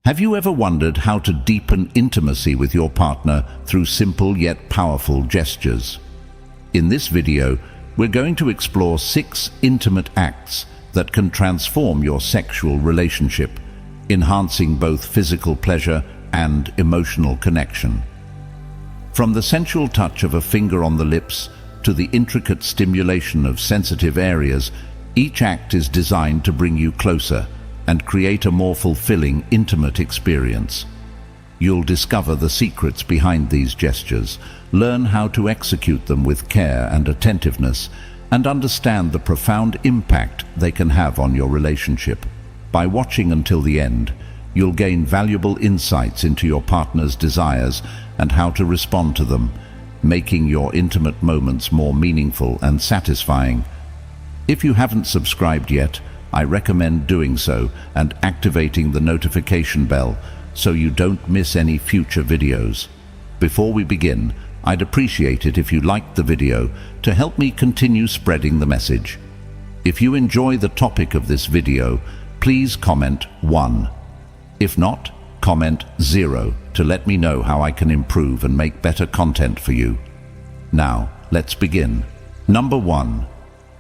Have you ever wondered how to deepen intimacy with your partner through simple yet powerful gestures? In this video, we're going to explore 6 intimate acts that can transform your sexual relationship, enhancing both physical pleasure and emotional connection. From the sensual touch of a finger on the lips to the intricate stimulation of sensitive areas, each act is designed to bring you closer and create a more fulfilling, intimate experience. You'll discover the secrets behind these gestures, learn how to execute them with care and attentiveness, and understand the profound impact they can have on your relationship. By watching until the end, you'll gain valuable insights into your partner's desires and how to respond to them, making your intimate moments more meaningful and satisfying. If you haven't subscribed yet, I recommend doing so and activating the notification bell so you don't miss any future videos. Before we begin, I'd appreciate it if you liked the video to help me continue spreading the message. If you enjoy the topic of this video, please comment 1. If not, comment 0 to let me know how I can improve and make better content for you. Now, let's begin. Number 1.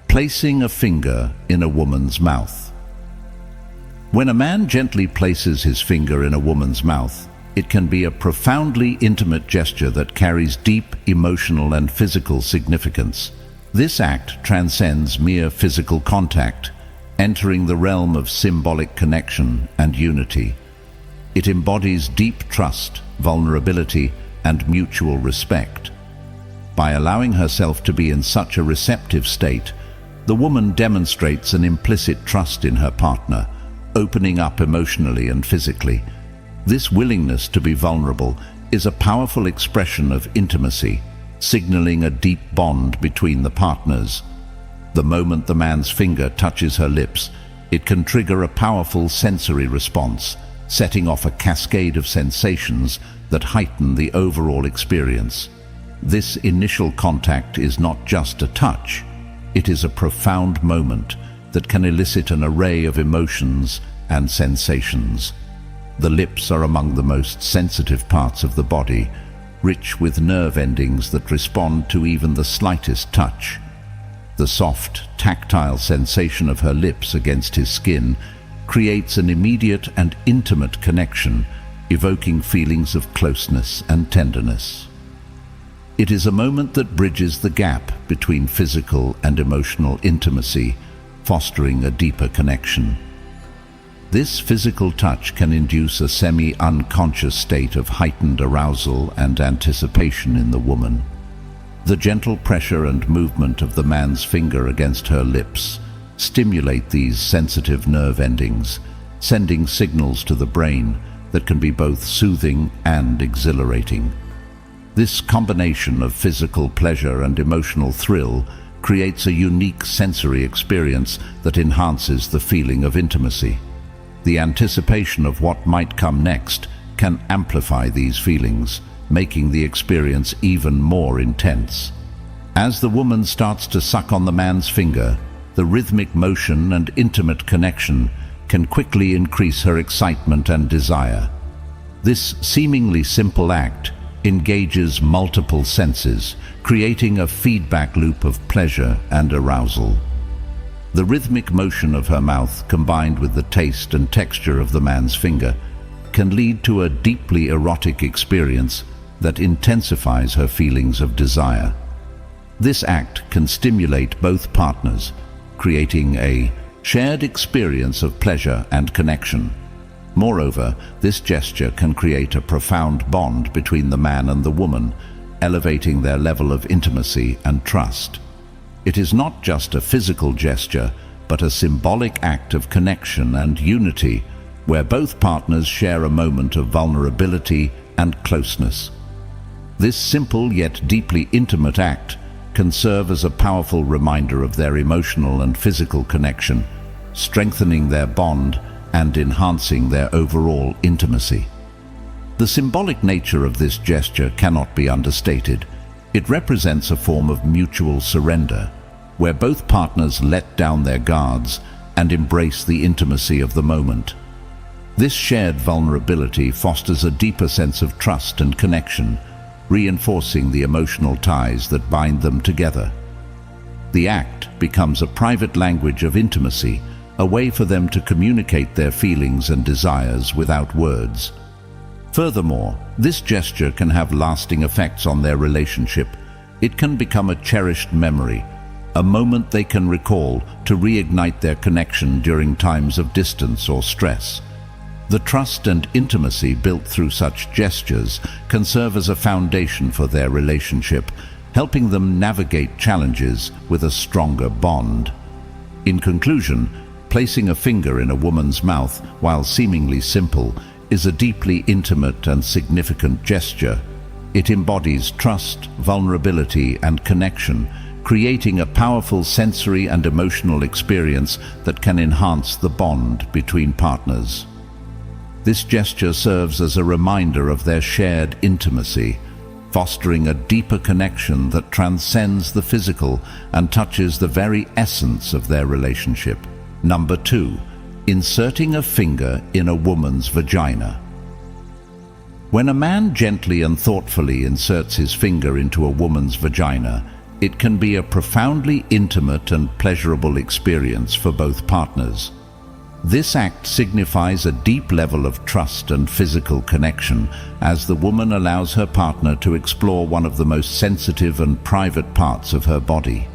Placing a finger in a woman's mouth. When a man gently places his finger in a woman's mouth, it can be a profoundly intimate gesture that carries deep emotional and physical significance. This act transcends mere physical contact, entering the realm of symbolic connection and unity. It embodies deep trust, vulnerability, and mutual respect. By allowing herself to be in such a receptive state, the woman demonstrates an implicit trust in her partner, opening up emotionally and physically. This willingness to be vulnerable is a powerful expression of intimacy, signaling a deep bond between the partners. The moment the man's finger touches her lips, it can trigger a powerful sensory response, setting off a cascade of sensations that heighten the overall experience. This initial contact is not just a touch. It is a profound moment that can elicit an array of emotions and sensations. The lips are among the most sensitive parts of the body, rich with nerve endings that respond to even the slightest touch. The soft, tactile sensation of her lips against his skin creates an immediate and intimate connection, evoking feelings of closeness and tenderness. It is a moment that bridges the gap between physical and emotional intimacy, fostering a deeper connection. This physical touch can induce a semi-unconscious state of heightened arousal and anticipation in the woman. The gentle pressure and movement of the man's finger against her lips stimulate these sensitive nerve endings, sending signals to the brain that can be both soothing and exhilarating. This combination of physical pleasure and emotional thrill creates a unique sensory experience that enhances the feeling of intimacy. The anticipation of what might come next can amplify these feelings, making the experience even more intense. As the woman starts to suck on the man's finger, the rhythmic motion and intimate connection can quickly increase her excitement and desire. This seemingly simple act engages multiple senses, creating a feedback loop of pleasure and arousal. The rhythmic motion of her mouth, combined with the taste and texture of the man's finger, can lead to a deeply erotic experience that intensifies her feelings of desire. This act can stimulate both partners, creating a shared experience of pleasure and connection. Moreover, this gesture can create a profound bond between the man and the woman, elevating their level of intimacy and trust. It is not just a physical gesture, but a symbolic act of connection and unity, where both partners share a moment of vulnerability and closeness. This simple yet deeply intimate act can serve as a powerful reminder of their emotional and physical connection, strengthening their bond and enhancing their overall intimacy. The symbolic nature of this gesture cannot be understated. It represents a form of mutual surrender, where both partners let down their guards and embrace the intimacy of the moment. This shared vulnerability fosters a deeper sense of trust and connection, reinforcing the emotional ties that bind them together. The act becomes a private language of intimacy, a way for them to communicate their feelings and desires without words. Furthermore, this gesture can have lasting effects on their relationship. It can become a cherished memory, a moment they can recall to reignite their connection during times of distance or stress. The trust and intimacy built through such gestures can serve as a foundation for their relationship, helping them navigate challenges with a stronger bond. In conclusion, placing a finger in a woman's mouth, while seemingly simple, is a deeply intimate and significant gesture. It embodies trust, vulnerability, and connection, creating a powerful sensory and emotional experience that can enhance the bond between partners. This gesture serves as a reminder of their shared intimacy, fostering a deeper connection that transcends the physical and touches the very essence of their relationship. Number 2. Inserting a finger in a woman's vagina. When a man gently and thoughtfully inserts his finger into a woman's vagina, it can be a profoundly intimate and pleasurable experience for both partners. This act signifies a deep level of trust and physical connection, as the woman allows her partner to explore one of the most sensitive and private parts of her body.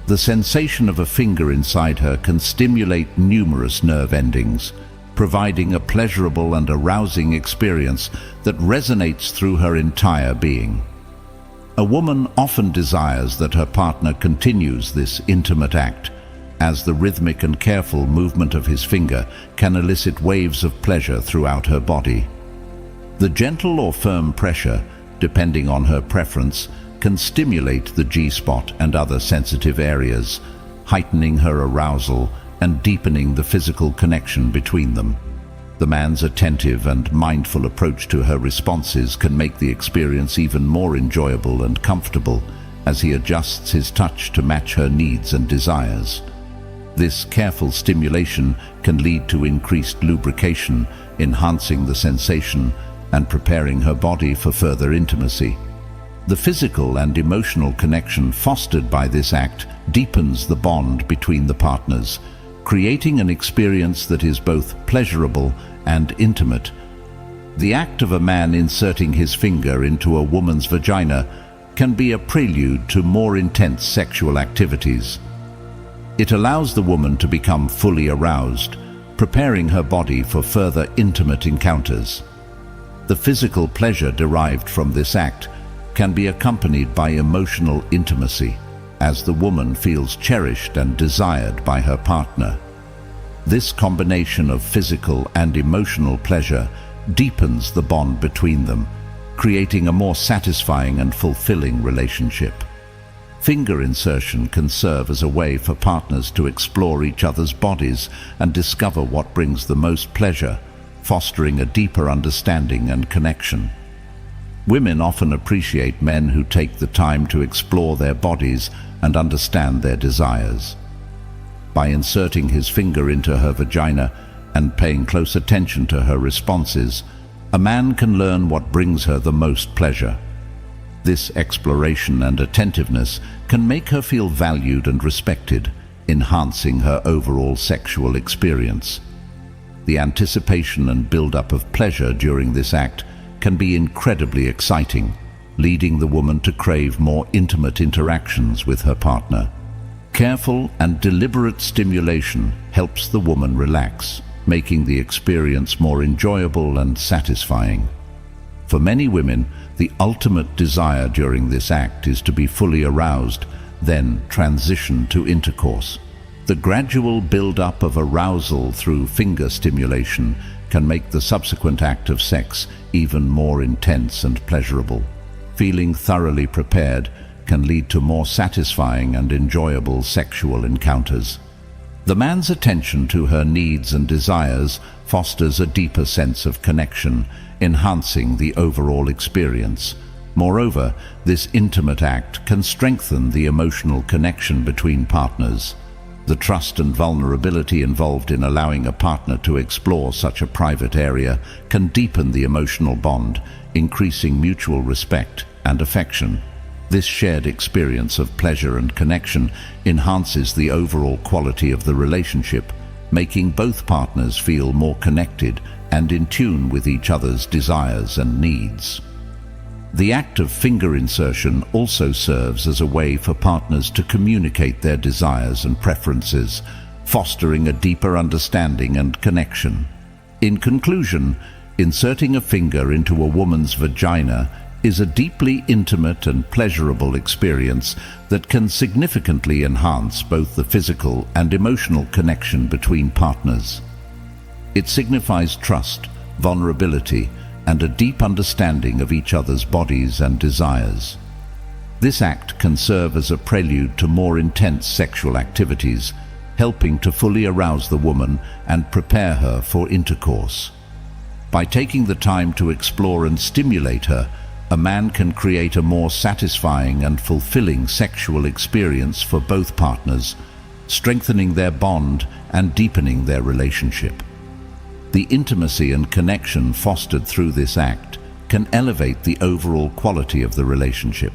The sensation of a finger inside her can stimulate numerous nerve endings, providing a pleasurable and arousing experience that resonates through her entire being. A woman often desires that her partner continues this intimate act, as the rhythmic and careful movement of his finger can elicit waves of pleasure throughout her body. The gentle or firm pressure, depending on her preference, can stimulate the G-spot and other sensitive areas, heightening her arousal and deepening the physical connection between them. The man's attentive and mindful approach to her responses can make the experience even more enjoyable and comfortable, as he adjusts his touch to match her needs and desires. This careful stimulation can lead to increased lubrication, enhancing the sensation and preparing her body for further intimacy. The physical and emotional connection fostered by this act deepens the bond between the partners, creating an experience that is both pleasurable and intimate. The act of a man inserting his finger into a woman's vagina can be a prelude to more intense sexual activities. It allows the woman to become fully aroused, preparing her body for further intimate encounters. The physical pleasure derived from this act can be accompanied by emotional intimacy, as the woman feels cherished and desired by her partner. This combination of physical and emotional pleasure deepens the bond between them, creating a more satisfying and fulfilling relationship. Finger insertion can serve as a way for partners to explore each other's bodies and discover what brings the most pleasure, fostering a deeper understanding and connection. Women often appreciate men who take the time to explore their bodies and understand their desires. By inserting his finger into her vagina and paying close attention to her responses, a man can learn what brings her the most pleasure. This exploration and attentiveness can make her feel valued and respected, enhancing her overall sexual experience. The anticipation and build-up of pleasure during this act can be incredibly exciting, leading the woman to crave more intimate interactions with her partner. Careful and deliberate stimulation helps the woman relax, making the experience more enjoyable and satisfying. For many women, the ultimate desire during this act is to be fully aroused, then transition to intercourse. The gradual build-up of arousal through finger stimulation can make the subsequent act of sex even more intense and pleasurable. Feeling thoroughly prepared can lead to more satisfying and enjoyable sexual encounters. The man's attention to her needs and desires fosters a deeper sense of connection, enhancing the overall experience. Moreover, this intimate act can strengthen the emotional connection between partners. The trust and vulnerability involved in allowing a partner to explore such a private area can deepen the emotional bond, increasing mutual respect and affection. This shared experience of pleasure and connection enhances the overall quality of the relationship, making both partners feel more connected and in tune with each other's desires and needs. The act of finger insertion also serves as a way for partners to communicate their desires and preferences, fostering a deeper understanding and connection. In conclusion, inserting a finger into a woman's vagina is a deeply intimate and pleasurable experience that can significantly enhance both the physical and emotional connection between partners. It signifies trust, vulnerability, and a deep understanding of each other's bodies and desires. This act can serve as a prelude to more intense sexual activities, helping to fully arouse the woman and prepare her for intercourse. By taking the time to explore and stimulate her, a man can create a more satisfying and fulfilling sexual experience for both partners, strengthening their bond and deepening their relationship. The intimacy and connection fostered through this act can elevate the overall quality of the relationship,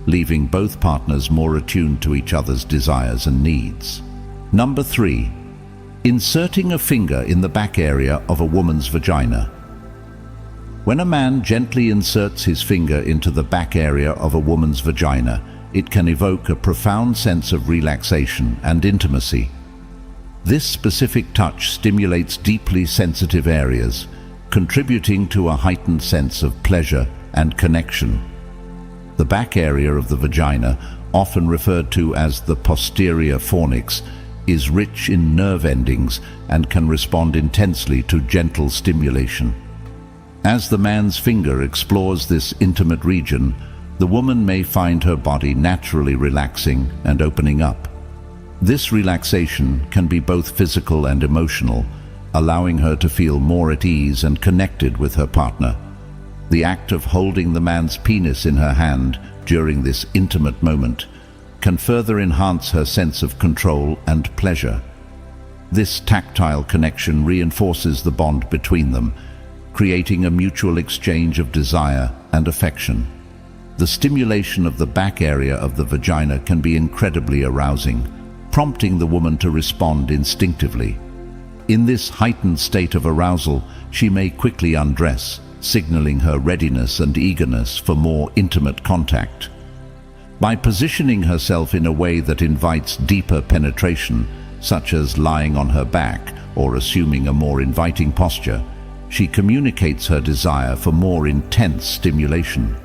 leaving both partners more attuned to each other's desires and needs. Number 3. Inserting a finger in the back area of a woman's vagina. When a man gently inserts his finger into the back area of a woman's vagina, it can evoke a profound sense of relaxation and intimacy. This specific touch stimulates deeply sensitive areas, contributing to a heightened sense of pleasure and connection. The back area of the vagina, often referred to as the posterior fornix, is rich in nerve endings and can respond intensely to gentle stimulation. As the man's finger explores this intimate region, the woman may find her body naturally relaxing and opening up. This relaxation can be both physical and emotional, allowing her to feel more at ease and connected with her partner. The act of holding the man's penis in her hand during this intimate moment can further enhance her sense of control and pleasure. This tactile connection reinforces the bond between them, creating a mutual exchange of desire and affection. The stimulation of the back area of the vagina can be incredibly arousing, prompting the woman to respond instinctively. In this heightened state of arousal, she may quickly undress, signaling her readiness and eagerness for more intimate contact. By positioning herself in a way that invites deeper penetration, such as lying on her back or assuming a more inviting posture, she communicates her desire for more intense stimulation.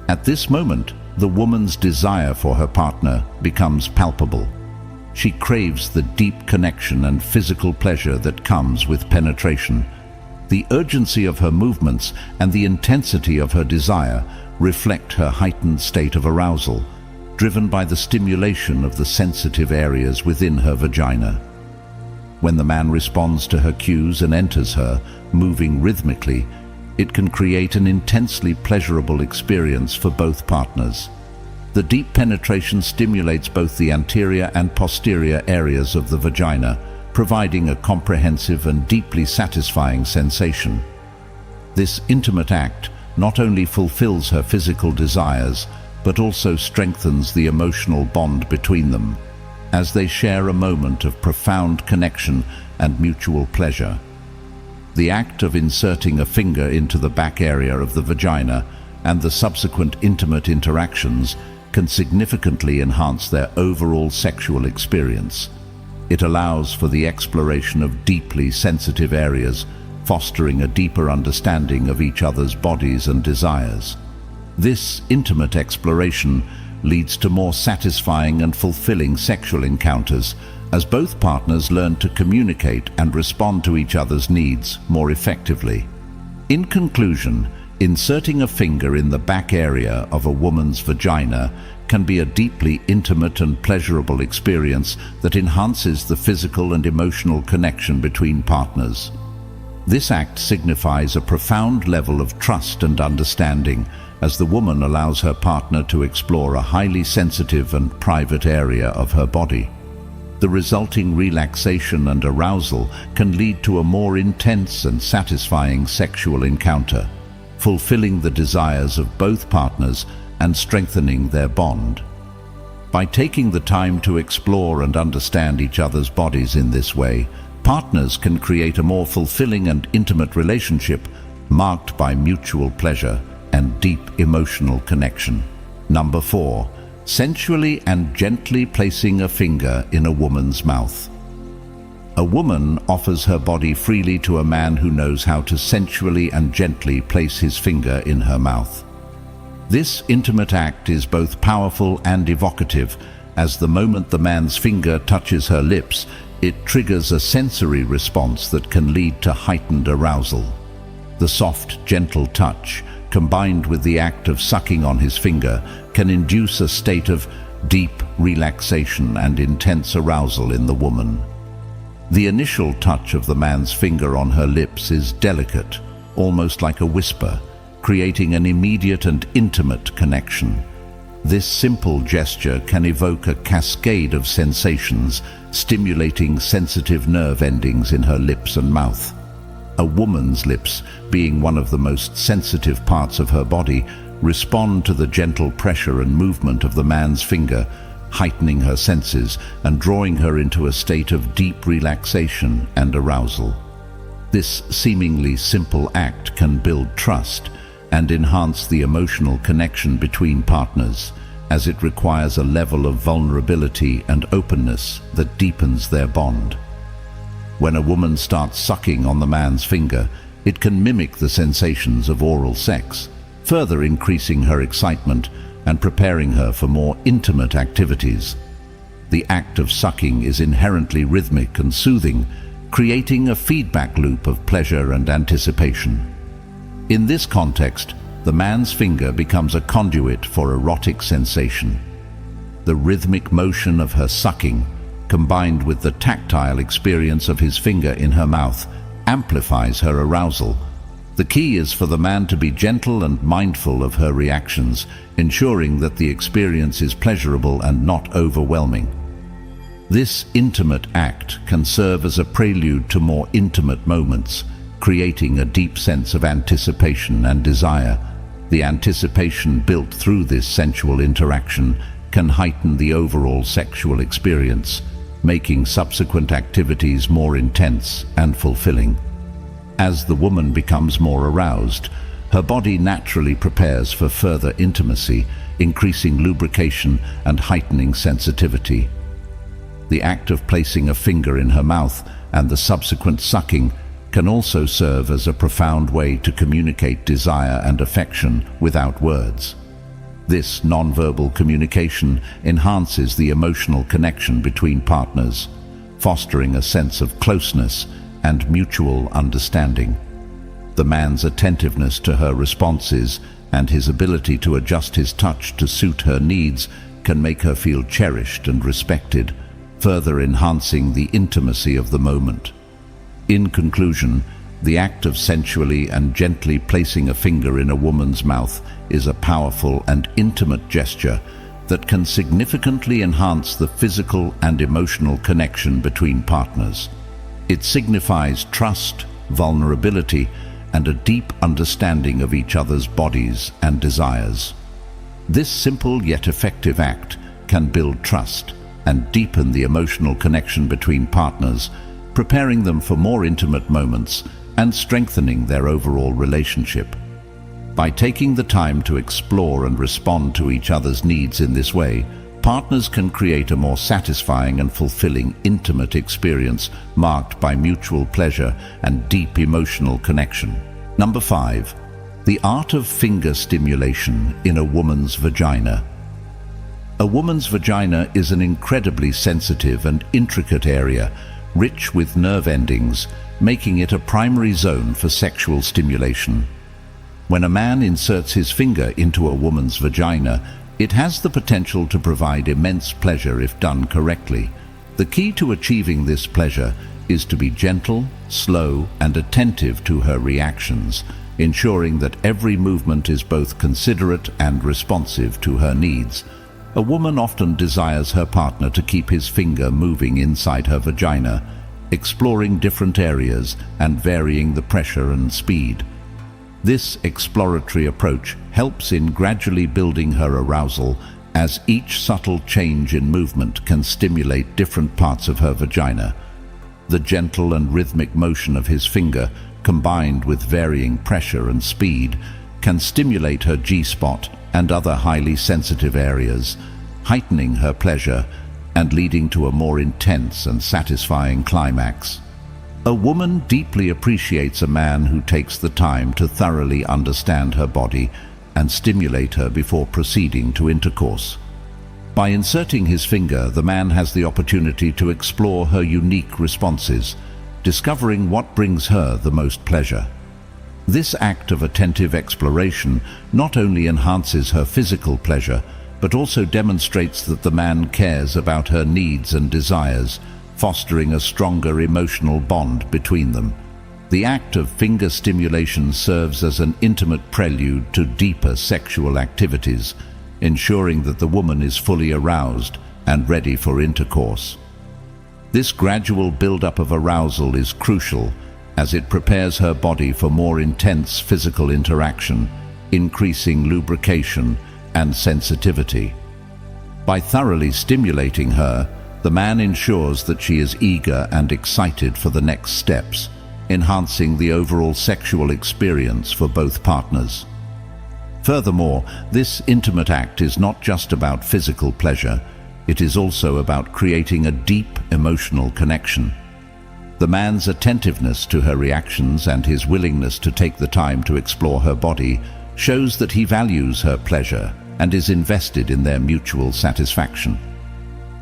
At this moment, the woman's desire for her partner becomes palpable. She craves the deep connection and physical pleasure that comes with penetration. The urgency of her movements and the intensity of her desire reflect her heightened state of arousal, driven by the stimulation of the sensitive areas within her vagina. When the man responds to her cues and enters her, moving rhythmically, it can create an intensely pleasurable experience for both partners. The deep penetration stimulates both the anterior and posterior areas of the vagina, providing a comprehensive and deeply satisfying sensation. This intimate act not only fulfills her physical desires, but also strengthens the emotional bond between them, as they share a moment of profound connection and mutual pleasure. The act of inserting a finger into the back area of the vagina and the subsequent intimate interactions can significantly enhance their overall sexual experience. It allows for the exploration of deeply sensitive areas, fostering a deeper understanding of each other's bodies and desires. This intimate exploration leads to more satisfying and fulfilling sexual encounters, as both partners learn to communicate and respond to each other's needs more effectively. In conclusion, inserting a finger in the back area of a woman's vagina can be a deeply intimate and pleasurable experience that enhances the physical and emotional connection between partners. This act signifies a profound level of trust and understanding, as the woman allows her partner to explore a highly sensitive and private area of her body. The resulting relaxation and arousal can lead to a more intense and satisfying sexual encounter, fulfilling the desires of both partners and strengthening their bond. By taking the time to explore and understand each other's bodies in this way, partners can create a more fulfilling and intimate relationship marked by mutual pleasure and deep emotional connection. Number 4. Sensually and gently placing a finger in a woman's mouth. A woman offers her body freely to a man who knows how to sensually and gently place his finger in her mouth. This intimate act is both powerful and evocative, as the moment the man's finger touches her lips, it triggers a sensory response that can lead to heightened arousal. The soft, gentle touch, combined with the act of sucking on his finger, can induce a state of deep relaxation and intense arousal in the woman. The initial touch of the man's finger on her lips is delicate, almost like a whisper, creating an immediate and intimate connection. This simple gesture can evoke a cascade of sensations, stimulating sensitive nerve endings in her lips and mouth. A woman's lips, being one of the most sensitive parts of her body, respond to the gentle pressure and movement of the man's finger, heightening her senses and drawing her into a state of deep relaxation and arousal. This seemingly simple act can build trust and enhance the emotional connection between partners, as it requires a level of vulnerability and openness that deepens their bond. When a woman starts sucking on the man's finger, it can mimic the sensations of oral sex, further increasing her excitement and preparing her for more intimate activities. The act of sucking is inherently rhythmic and soothing, creating a feedback loop of pleasure and anticipation. In this context, the man's finger becomes a conduit for erotic sensation. The rhythmic motion of her sucking, combined with the tactile experience of his finger in her mouth, amplifies her arousal. The key is for the man to be gentle and mindful of her reactions, ensuring that the experience is pleasurable and not overwhelming. This intimate act can serve as a prelude to more intimate moments, creating a deep sense of anticipation and desire. The anticipation built through this sensual interaction can heighten the overall sexual experience, making subsequent activities more intense and fulfilling. As the woman becomes more aroused, her body naturally prepares for further intimacy, increasing lubrication and heightening sensitivity. The act of placing a finger in her mouth and the subsequent sucking can also serve as a profound way to communicate desire and affection without words. This nonverbal communication enhances the emotional connection between partners, fostering a sense of closeness and mutual understanding. The man's attentiveness to her responses and his ability to adjust his touch to suit her needs can make her feel cherished and respected, further enhancing the intimacy of the moment. In conclusion, the act of sensually and gently placing a finger in a woman's mouth is a powerful and intimate gesture that can significantly enhance the physical and emotional connection between partners. It signifies trust, vulnerability, and a deep understanding of each other's bodies and desires. This simple yet effective act can build trust and deepen the emotional connection between partners, preparing them for more intimate moments and strengthening their overall relationship. By taking the time to explore and respond to each other's needs in this way, partners can create a more satisfying and fulfilling intimate experience marked by mutual pleasure and deep emotional connection. Number 5. The art of finger stimulation in a woman's vagina. A woman's vagina is an incredibly sensitive and intricate area, rich with nerve endings, making it a primary zone for sexual stimulation. When a man inserts his finger into a woman's vagina, it has the potential to provide immense pleasure if done correctly. The key to achieving this pleasure is to be gentle, slow, and attentive to her reactions, ensuring that every movement is both considerate and responsive to her needs. A woman often desires her partner to keep his finger moving inside her vagina, exploring different areas and varying the pressure and speed. This exploratory approach helps in gradually building her arousal, as each subtle change in movement can stimulate different parts of her vagina. The gentle and rhythmic motion of his finger, combined with varying pressure and speed, can stimulate her G-spot and other highly sensitive areas, heightening her pleasure and leading to a more intense and satisfying climax. A woman deeply appreciates a man who takes the time to thoroughly understand her body and stimulate her before proceeding to intercourse. By inserting his finger, the man has the opportunity to explore her unique responses, discovering what brings her the most pleasure. This act of attentive exploration not only enhances her physical pleasure, but also demonstrates that the man cares about her needs and desires, fostering a stronger emotional bond between them. The act of finger stimulation serves as an intimate prelude to deeper sexual activities, ensuring that the woman is fully aroused and ready for intercourse. This gradual build-up of arousal is crucial, as it prepares her body for more intense physical interaction, increasing lubrication and sensitivity. By thoroughly stimulating her, the man ensures that she is eager and excited for the next steps, enhancing the overall sexual experience for both partners. Furthermore, this intimate act is not just about physical pleasure, it is also about creating a deep emotional connection. The man's attentiveness to her reactions and his willingness to take the time to explore her body shows that he values her pleasure and is invested in their mutual satisfaction.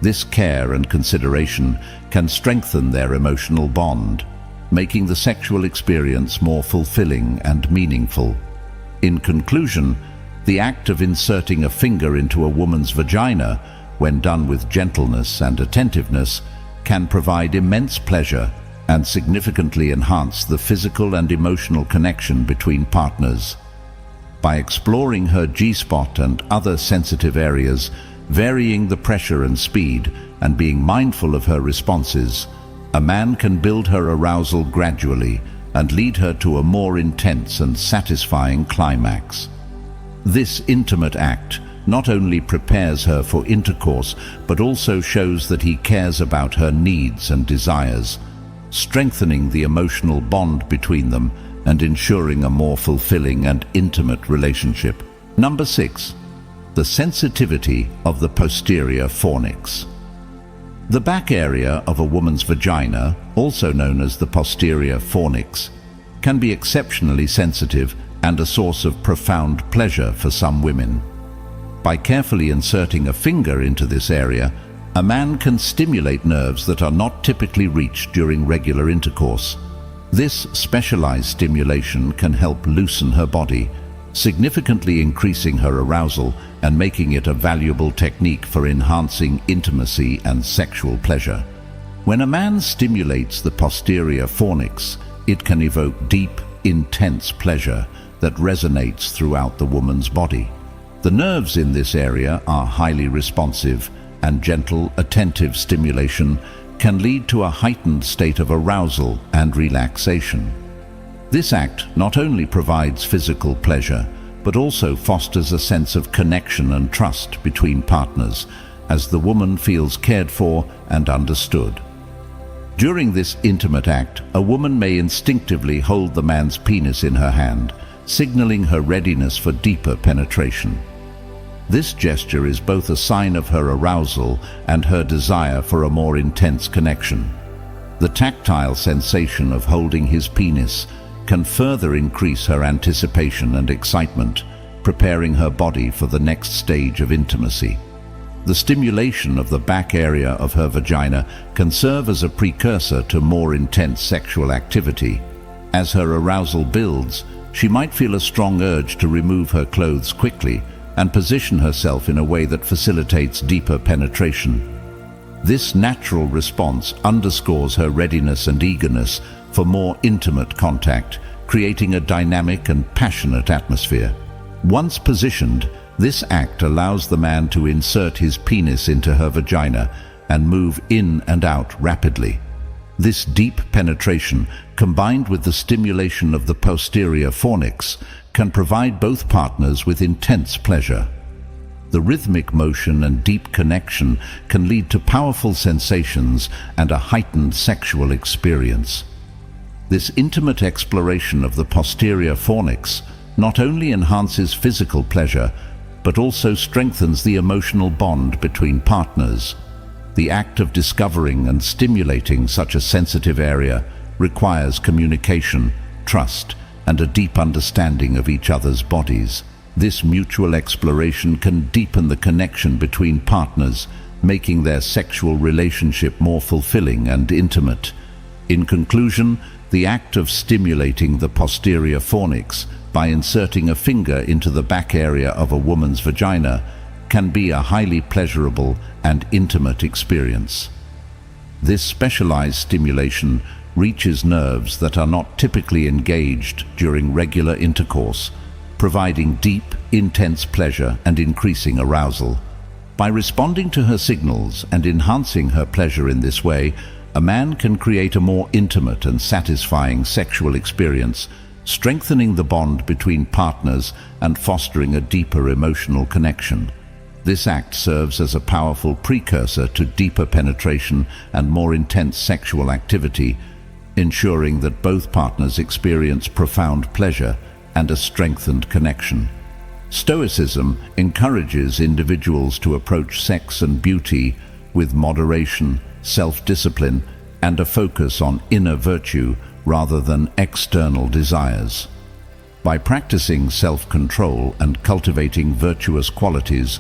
This care and consideration can strengthen their emotional bond, making the sexual experience more fulfilling and meaningful. In conclusion, the act of inserting a finger into a woman's vagina, when done with gentleness and attentiveness, can provide immense pleasure and significantly enhance the physical and emotional connection between partners. By exploring her G-spot and other sensitive areas, varying the pressure and speed, and being mindful of her responses, a man can build her arousal gradually and lead her to a more intense and satisfying climax. This intimate act not only prepares her for intercourse, but also shows that he cares about her needs and desires, strengthening the emotional bond between them and ensuring a more fulfilling and intimate relationship. Number 6. The sensitivity of the posterior fornix. The back area of a woman's vagina, also known as the posterior fornix, can be exceptionally sensitive and a source of profound pleasure for some women. By carefully inserting a finger into this area, a man can stimulate nerves that are not typically reached during regular intercourse. This specialized stimulation can help loosen her body, significantly increasing her arousal and making it a valuable technique for enhancing intimacy and sexual pleasure. When a man stimulates the posterior fornix, it can evoke deep, intense pleasure that resonates throughout the woman's body. The nerves in this area are highly responsive, and gentle, attentive stimulation can lead to a heightened state of arousal and relaxation. This act not only provides physical pleasure, but also fosters a sense of connection and trust between partners, as the woman feels cared for and understood. During this intimate act, a woman may instinctively hold the man's penis in her hand, signaling her readiness for deeper penetration. This gesture is both a sign of her arousal and her desire for a more intense connection. The tactile sensation of holding his penis can further increase her anticipation and excitement, preparing her body for the next stage of intimacy. The stimulation of the back area of her vagina can serve as a precursor to more intense sexual activity. As her arousal builds, she might feel a strong urge to remove her clothes quickly and position herself in a way that facilitates deeper penetration. This natural response underscores her readiness and eagerness for more intimate contact, creating a dynamic and passionate atmosphere. Once positioned, This act allows the man to insert his penis into her vagina and move in and out rapidly. This deep penetration, combined with the stimulation of the posterior fornix, can provide both partners with intense pleasure. The rhythmic motion and deep connection can lead to powerful sensations and a heightened sexual experience. This intimate exploration of the posterior fornix not only enhances physical pleasure, but also strengthens the emotional bond between partners. The act of discovering and stimulating such a sensitive area requires communication, trust, and a deep understanding of each other's bodies. This mutual exploration can deepen the connection between partners, making their sexual relationship more fulfilling and intimate. In conclusion, the act of stimulating the posterior fornix by inserting a finger into the back area of a woman's vagina can be a highly pleasurable and intimate experience. This specialized stimulation reaches nerves that are not typically engaged during regular intercourse, providing deep, intense pleasure and increasing arousal. By responding to her signals and enhancing her pleasure in this way, a man can create a more intimate and satisfying sexual experience, strengthening the bond between partners and fostering a deeper emotional connection. This act serves as a powerful precursor to deeper penetration and more intense sexual activity, ensuring that both partners experience profound pleasure and a strengthened connection. Stoicism encourages individuals to approach sex and beauty with moderation, self-discipline, and a focus on inner virtue rather than external desires. By practicing self-control and cultivating virtuous qualities,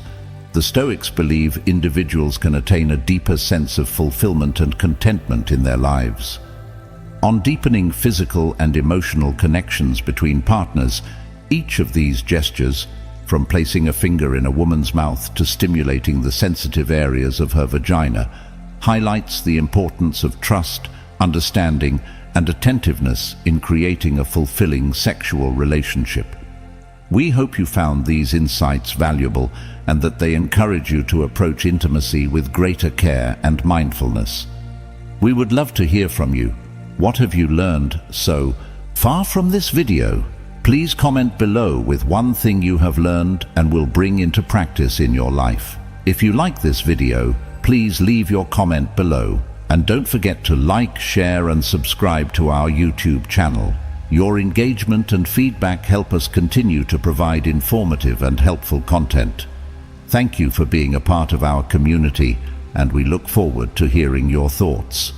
the Stoics believe individuals can attain a deeper sense of fulfillment and contentment in their lives. On deepening physical and emotional connections between partners, each of these gestures, from placing a finger in a woman's mouth to stimulating the sensitive areas of her vagina, highlights the importance of trust, understanding, and attentiveness in creating a fulfilling sexual relationship. We hope you found these insights valuable and that they encourage you to approach intimacy with greater care and mindfulness. We would love to hear from you. What have you learned so far from this video? Please comment below with one thing you have learned and will bring into practice in your life. If you like this video, please leave your comment below. And don't forget to like, share, and subscribe to our YouTube channel. Your engagement and feedback help us continue to provide informative and helpful content. Thank you for being a part of our community, and we look forward to hearing your thoughts.